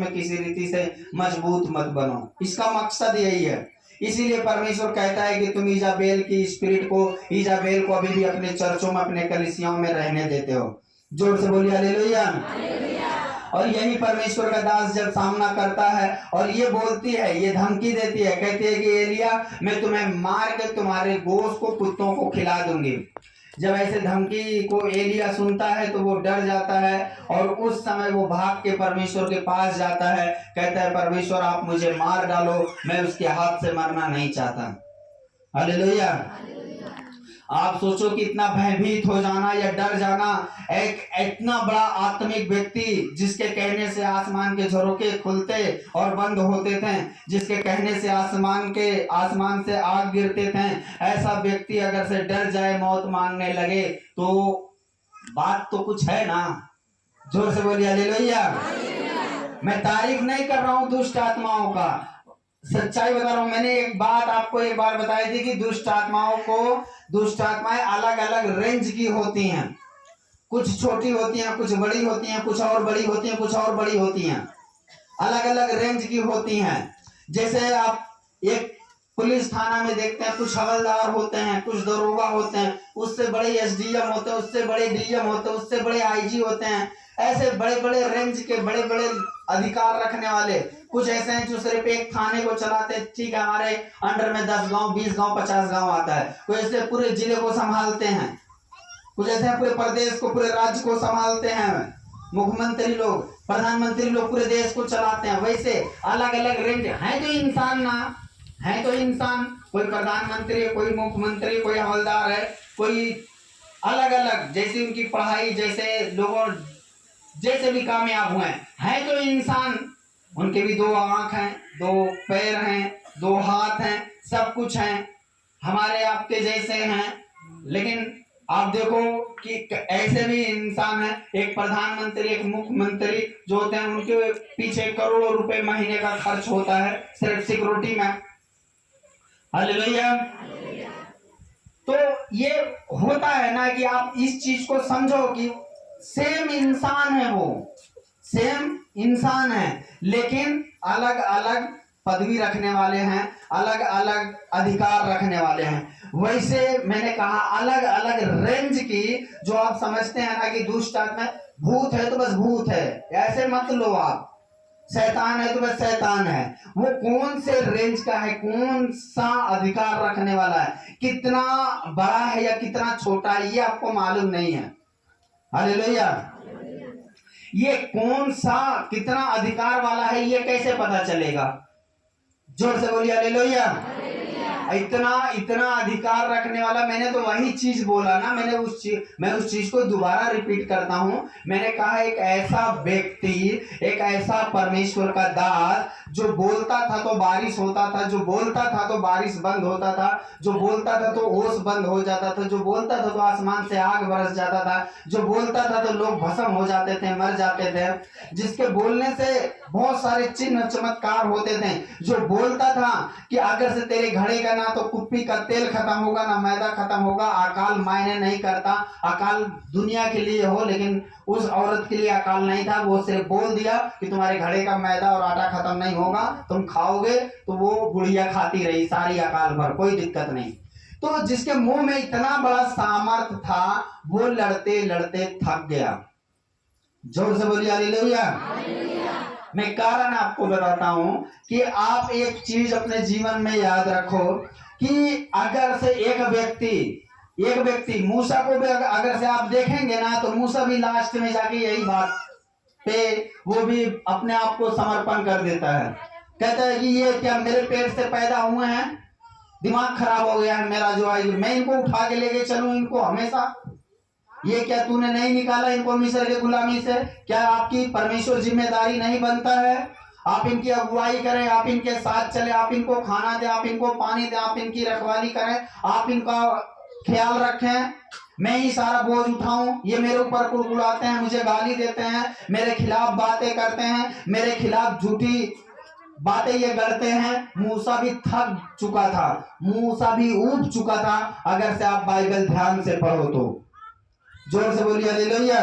में किसी रीति से मजबूत मत बनो। इसका मकसद यही है। इसीलिए परमेश्वर कहता है कि तुम इजाबेल की स्पिरिट को, इजाबेल को अभी भी अपने चर्चों में, अपने कलीसियाओं में रहने देते हो। जोर से बोलिए हालेलुया। और यही परमेश्वर का दास जब सामना करता है और ये बोलती है, ये धमकी देती है, कहती है कि एलिया मैं तुम्हें मार के तुम्हारे गोश्त को कुत्तों को खिला दूंगी। जब ऐसे धमकी को एलिया सुनता है तो वो डर जाता है और उस समय वो भाग के परमेश्वर के पास जाता है। कहता है परमेश्वर आप मुझे मार डालो, मैं उसके हाथ से मरना नहीं चाहता। हालेलुया। आप सोचो कि इतना भयभीत हो जाना या डर जाना, एक इतना बड़ा आत्मिक व्यक्ति जिसके कहने से आसमान के झरोखे खुलते और बंद होते थे, जिसके कहने से आसमान से आग गिरते थे, ऐसा व्यक्ति अगर से डर जाए, मौत मांगने लगे तो बात तो कुछ है ना। जोर से बोलिए हालेलुया। मैं तारीफ नहीं कर रहा हूं दुष्ट आत्माओं का, सच्चाई बता रहा हूं। मैंने एक बात आपको एक बार बताई थी कि दुष्ट आत्माएं अलग अलग रेंज की होती हैं। कुछ छोटी होती हैं, कुछ बड़ी होती हैं, कुछ और बड़ी होती हैं, कुछ और बड़ी होती हैं, अलग अलग रेंज की होती हैं। जैसे आप एक पुलिस थाना में देखते हैं, कुछ हवलदार होते हैं, कुछ दरोगा होते हैं, उससे बड़े एसडीएम होते हैं, उससे बड़े डीएम होते हैं, उससे बड़े आईजी होते हैं। ऐसे बड़े बड़े रेंज के बड़े बड़े अधिकार रखने वाले कुछ ऐसे हैं जो सिर्फ एक थाने को चलाते हैं। ठीक है, हमारे अंडर में 10 गांव, 20 गांव, 50 गांव आता है। कोई ऐसे पूरे जिले को संभालते हैं, कुछ ऐसे पूरे प्रदेश को, पूरे राज्य को संभालते हैं। मुख्यमंत्री लोग, प्रधानमंत्री लोग पूरे देश को चलाते हैं। वैसे अलग अलग रेंज है। तो इंसान ना है, तो इंसान, कोई प्रधानमंत्री है, कोई मुख्यमंत्री, कोई हवलदार है, कोई अलग अलग, जैसी उनकी पढ़ाई, जैसे लोगों जैसे भी कामयाब हुए हैं तो इंसान। उनके भी 2 आंख हैं, 2 पैर हैं, 2 हाथ हैं, सब कुछ हैं, हमारे आपके जैसे हैं। लेकिन आप देखो कि ऐसे भी इंसान है। एक प्रधानमंत्री, एक मुख्यमंत्री जो होते हैं, उनके पीछे करोड़ों रुपए महीने का खर्च होता है सिर्फ सिक्योरिटी में। हालेलुया। तो ये होता है ना कि आप इस चीज को समझो कि सेम इंसान है, वो सेम इंसान है, लेकिन अलग अलग पदवी रखने वाले हैं, अलग अलग अधिकार रखने वाले हैं। वैसे मैंने कहा अलग अलग रेंज की, जो आप समझते हैं ना कि दुष्ट आत्मा भूत है तो बस भूत है, ऐसे मत लो आप। शैतान है तो बस शैतान है। वो कौन से रेंज का है, कौन सा अधिकार रखने वाला है, कितना बड़ा है या कितना छोटा है, ये आपको मालूम नहीं है। हालेलुया। ये कौन सा कितना अधिकार वाला है, ये कैसे पता चलेगा? जोर से बोलिए हालेलुया। इतना अधिकार रखने वाला, मैंने तो वही चीज बोला ना, मैं उस चीज को दोबारा रिपीट करता हूं। मैंने कहा एक ऐसा व्यक्ति, एक ऐसा परमेश्वर का दास जो बोलता था तो बारिश होता था, जो बोलता था तो बारिश बंद होता था, जो बोलता था तो ओस बंद हो जाता था, जो बोलता था तो आसमान से आग बरस जाता था, जो बोलता था तो लोग भस्म हो जाते थे, मर जाते थे, जिसके बोलने से बहुत सारे चिन्ह चमत्कार होते थे, जो बोलता था कि अगर से तेरे घड़े का ना तो कुप्पी का तेल खत्म होगा, ना मैदा खत्म होगा। अकाल मायने नहीं करता, अकाल दुनिया के लिए हो, लेकिन उस औरत के लिए अकाल नहीं था। वो सिर्फ बोल दिया कि तुम्हारे घड़े का मैदा और आटा खत्म नहीं होगा, तुम खाओगे, तो वो बुढ़िया खाती रही सारी अकाल भर, कोई दिक्कत नहीं। तो जिसके मुंह में इतना बड़ा सामर्थ था, वो लड़ते लड़ते थक गया। जोर से बोलिए हालेलुया। मैं कारण आपको बताता हूं कि आप एक चीज अपने जीवन में याद रखो कि अगर से एक व्यक्ति मूसा को भी अगर से आप देखेंगे ना, तो मूसा भी लास्ट में जाके यही बात पे वो भी अपने आप को समर्पण कर देता है। कहता है कि ये क्या मेरे पेट से पैदा हुए हैं, दिमाग खराब हो गया है मेरा, जो आई मैं इनको उठा के लेके चलूं इनको हमेशा, ये क्या तूने नहीं निकाला इनको मिस्र के गुलामी से? क्या आपकी परमेश्वर जिम्मेदारी नहीं बनता है? आप इनकी अगुवाई करें, आप इनके साथ चले, आप इनको खाना दें, आप इनको पानी दें, आप इनकी रखवाली करें, आप इनका ख्याल रखें। मैं ही सारा बोझ उठाऊं? ये मेरे ऊपर कुड़कुड़ाते हैं, मुझे गाली देते हैं, मेरे खिलाफ बातें करते हैं, मेरे खिलाफ झूठी बातें ये गढ़ते हैं। मूसा भी थक चुका था, मूसा भी ऊब चुका था। अगर से आप बाइबल ध्यान से पढ़ो तो जोर से बोलिए हालेलुया।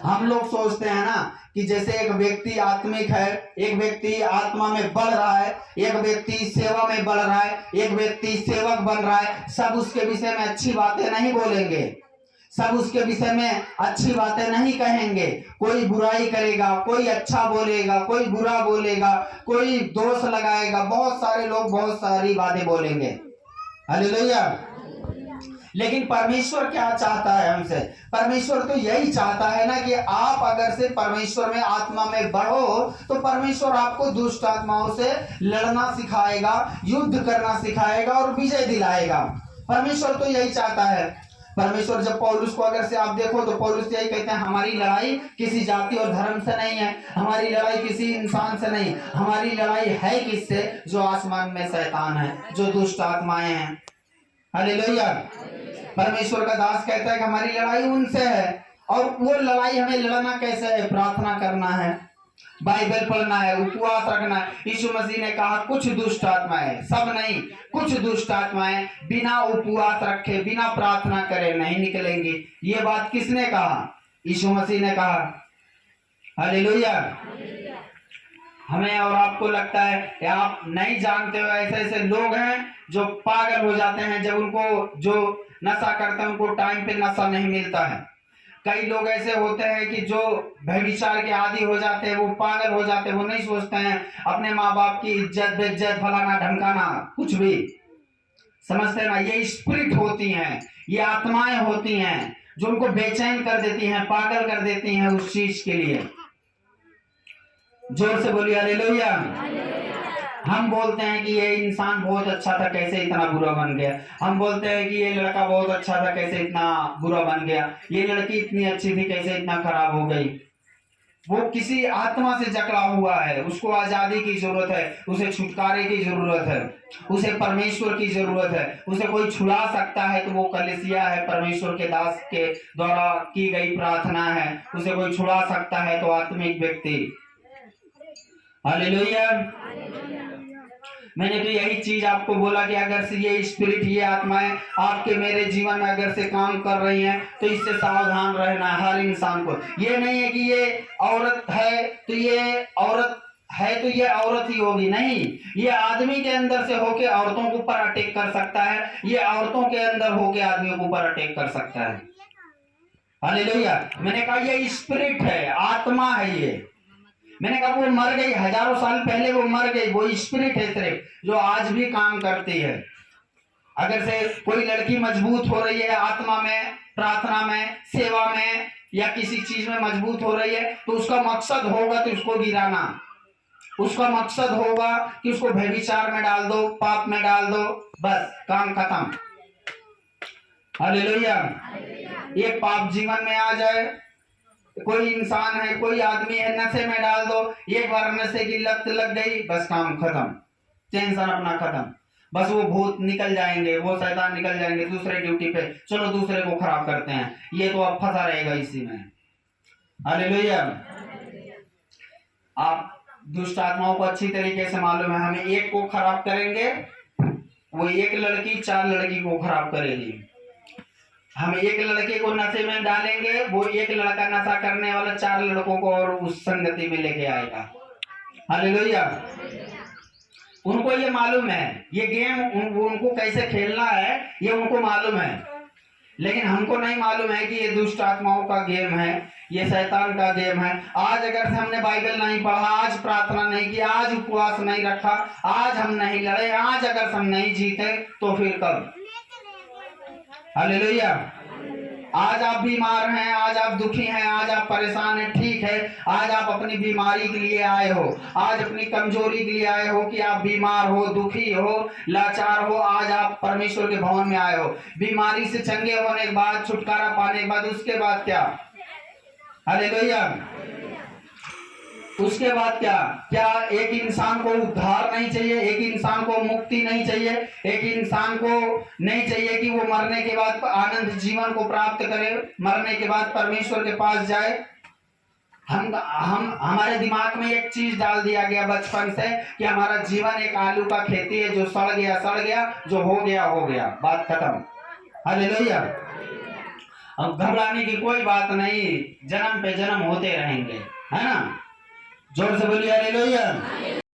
हम लोग सोचते हैं ना कि जैसे एक व्यक्ति आत्मिक है, एक व्यक्ति आत्मा में बढ़ रहा है, एक व्यक्ति सेवा में बढ़ रहा है, एक व्यक्ति सेवक बन रहा है, सब उसके विषय में अच्छी बातें नहीं बोलेंगे, सब उसके विषय में अच्छी बातें नहीं कहेंगे। कोई बुराई करेगा, कोई अच्छा बोलेगा, कोई बुरा बोलेगा, कोई दोष लगाएगा, बहुत सारे लोग बहुत सारी बातें बोलेंगे। हालेलुया। लेकिन परमेश्वर क्या चाहता है हमसे? परमेश्वर तो यही चाहता है ना कि आप अगर से परमेश्वर में आत्मा में बढ़ो तो परमेश्वर आपको दुष्ट आत्माओं से लड़ना सिखाएगा, युद्ध करना सिखाएगा और विजय दिलाएगा। परमेश्वर तो यही चाहता है। परमेश्वर जब पौलुस को अगर से आप देखो तो पौलुस यही कहते हैं, हमारी लड़ाई किसी जाति और धर्म से नहीं है, हमारी लड़ाई किसी इंसान से नहीं, हमारी लड़ाई है किससे? जो आसमान में शैतान है, जो दुष्ट आत्माएं हैं। हालेलुया। परमेश्वर का दास कहता है कि हमारी लड़ाई उनसे है। और वो लड़ाई हमें लड़ना कैसे है? प्रार्थना करना है, बाइबल पढ़ना है, उपवास रखना है। यीशु मसीह ने कहा कुछ दुष्ट आत्माएं, सब नहीं, कुछ दुष्ट आत्माएं बिना उपवास रखे, बिना प्रार्थना करे नहीं निकलेंगी। ये बात किसने कहा? यीशु मसीह ने कहा। हालेलुया। हमें और आपको लगता है, आप नहीं जानते हो, ऐसे ऐसे लोग हैं जो पागल हो जाते हैं जब उनको, जो नशा करते हैं उनको टाइम पे नशा नहीं मिलता है। कई लोग ऐसे होते हैं कि जो व्यभिचार के आदी हो जाते हैं, वो पागल हो जाते हैं, वो नहीं सोचते हैं अपने माँ बाप की इज्जत बेइज्जत, फलाना ढमकाना, कुछ भी। समझते हैं ना? ये स्पिरिट होती हैं, ये आत्माएं होती हैं जो उनको बेचैन कर देती हैं, पागल कर देती हैं उस चीज के लिए। जोर से बोलिए हालेलुया। हम बोलते हैं कि ये इंसान बहुत अच्छा था, कैसे इतना बुरा बन गया। हम बोलते हैं कि ये लड़का बहुत अच्छा था, कैसे इतना बुरा बन गया। ये लड़की इतनी अच्छी थी, कैसे इतना खराब हो गई। वो किसी आत्मा से जकड़ा हुआ है, उसको आजादी की जरूरत है, उसे छुटकारे की जरूरत है, उसे परमेश्वर की जरूरत है। उसे कोई छुड़ा सकता है तो वो कलीसिया है, परमेश्वर के दास के द्वारा की गई प्रार्थना है। उसे कोई छुड़ा सकता है तो आत्मिक व्यक्ति। हालेलुया। मैंने तो यही चीज आपको बोला कि अगर से ये स्पिरिट, ये आत्माएं आपके मेरे जीवन में अगर से काम कर रही हैं तो इससे सावधान रहना है हर इंसान को। ये नहीं है कि ये औरत है तो ये औरत है तो ये औरत ही होगी, नहीं। ये आदमी के अंदर से होके औरतों के ऊपर अटैक कर सकता है, ये औरतों के अंदर होके आदमियों के ऊपर अटैक कर सकता है। हालेलुया। मैंने कहा ये स्पिरिट है, आत्मा है ये। मैंने कहा वो मर गई, हजारों साल पहले वो मर गई, वो स्पिरिट है सिर्फ जो आज भी काम करती है। अगर से कोई लड़की मजबूत हो रही है आत्मा में, प्रार्थना में, सेवा में या किसी चीज में मजबूत हो रही है तो उसका मकसद होगा कि उसको गिराना, उसका मकसद होगा कि उसको व्यभिचार में डाल दो, पाप में डाल दो, बस काम खत्म। हालेलुया। ये पाप जीवन में आ जाए, कोई इंसान है, कोई आदमी है, नशे में डाल दो, एक बार नशे की लत लग गई, बस काम खत्म, टेंशन अपना खत्म। बस वो भूत निकल जाएंगे, वो शैतान निकल जाएंगे दूसरे ड्यूटी पे, चलो दूसरे को खराब करते हैं, ये तो अब फंसा रहेगा इसी में। हालेलुया। आप दुष्ट आत्माओं को अच्छी तरीके से मालूम है, हमें एक को खराब करेंगे, वो एक लड़की 4 लड़की को खराब करेगी। हम एक लड़के को नशे में डालेंगे, वो एक लड़का नशा करने वाला 4 लड़कों को और उस संगति में लेके आएगा। हालेलुया। उनको ये मालूम है, ये गेम उनको कैसे खेलना है ये उनको मालूम है, लेकिन हमको नहीं मालूम है कि ये दुष्ट आत्माओं का गेम है, ये शैतान का गेम है। आज अगर हमने बाइबल नहीं पढ़ा, आज प्रार्थना नहीं की, आज उपवास नहीं रखा, आज हम नहीं लड़े, आज अगर हम नहीं जीते तो फिर कब? हालेलुया। आज आप बीमार हैं, आज आप दुखी हैं, आज आप परेशान हैं, ठीक है। आज आप अपनी बीमारी के लिए आए हो, आज अपनी कमजोरी के लिए आए हो कि आप बीमार हो, दुखी हो, लाचार हो, आज आप परमेश्वर के भवन में आए हो। बीमारी से चंगे होने के बाद, छुटकारा पाने के बाद, उसके बाद क्या? हालेलुया। उसके बाद क्या? क्या एक इंसान को उद्धार नहीं चाहिए? एक इंसान को मुक्ति नहीं चाहिए? एक इंसान को नहीं चाहिए कि वो मरने के बाद आनंद जीवन को प्राप्त करे, मरने के बाद परमेश्वर के पास जाए? हम हमारे दिमाग में एक चीज डाल दिया गया बचपन से कि हमारा जीवन एक आलू का खेती है, जो सड़ गया, जो हो गया, बात खत्म। हालेलुया। अब घबराने की कोई बात नहीं, जन्म पे जन्म होते रहेंगे, है ना। जोर से बोलिए हालेलुया।